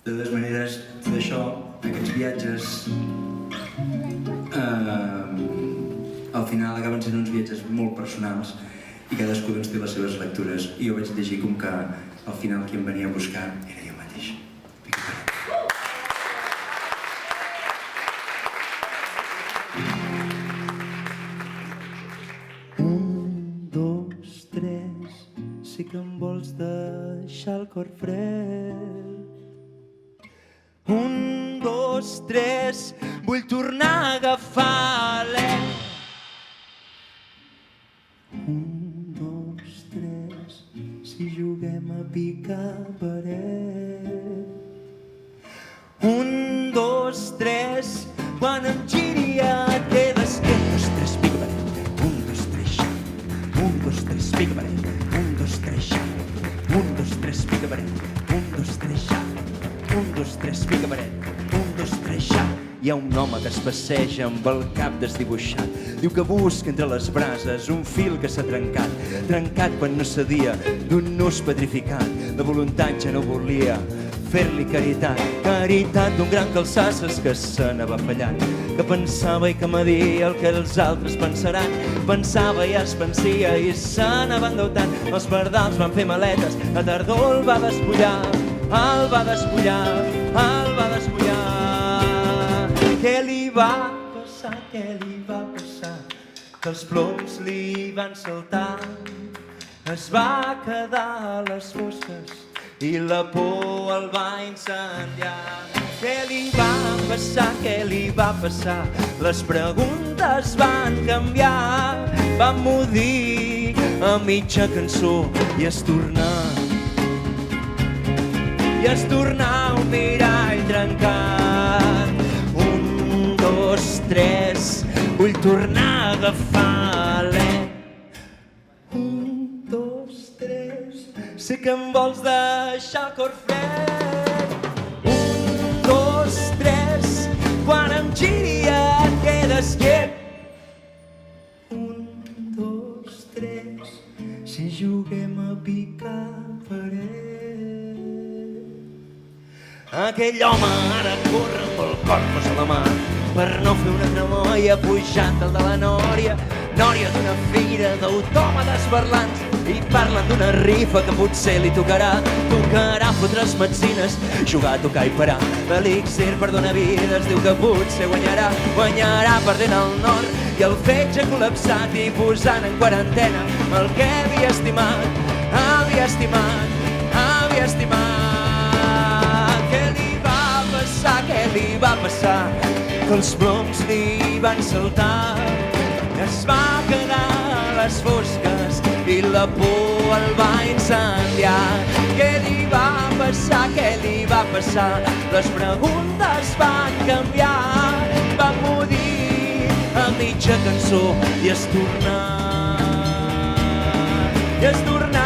De totes maneres, tot això, aquests viatges, al final acaben sent uns viatges molt personals i cadascú doncs, té les seves lectures. I jo vaig llegir com que al final qui em venia a buscar era jo mateix. Sí que em vols deixar el cor fred. 1, 2, 3, vull tornar a agafar l'alè. 1, 2, 3, si juguem a picar paret. 1, 2, 3, quan em giri et quedes quiet. 1, 2, 3, pica paret. 1, 2, 3, ja. 1, 2, 3, pica paret. 1, 2, 3, ja. 1, 2, 3, pica paret. 1, 2, 3, ja. 1, 2, 3, pica paret. 1, 2, 3, ja. Hi ha un home que es passeja amb el cap desdibuixat. Diu que busca entre les brases un fil que s'ha trencat. Trencat quan no cedia d'un nus petrificat. De voluntat ja no volia fer-li caritat. Caritat d'un gran calçasses que se n'ava fallant. Que pensava i que m'adia el que els altres pensaran. Pensava i es pensia i se n'ava endeutant. Els pardals van fer maletes, la tardor el va despullar. El va despullar, el va despullar. Què li va passar, què li va passar? Que els ploms li van saltar. Es va quedar a les fosques i la por el va incendiar. Què li va passar, què li va passar? Les preguntes van canviar. Va mudir a mitja cançó i es tornà un mirall trencat. 1, 2, 3, vull tornar a agafar l'alè. 1, 2, 3, sé que em vols deixar el cor fred. 1, 2, 3, quan em giri et quedes quiet. 1, 2, 3, si juguem a picar paret. Aquell home ara corre amb el corpus a la mà per no fer una cremor i ha pujat el de la Nòria. Nòria d'una fira d'autòmates parlants i parlen d'una rifa que potser li tocarà. Tocarà fotre les metzines, jugar, tocar i parar. L'elixir per donar vides diu que potser guanyarà. Guanyarà perdent el nord i el fetge col·lapsat i posant en quarantena el que havia estimat, havia estimat, havia estimat. Què li va passar? Que els ploms li van saltar. Es va quedar a les fosques i la por el va incendiar. Què li va passar? Què li va passar? Les preguntes van canviar. Va mudir a mitja cançó i es tornà. I es tornà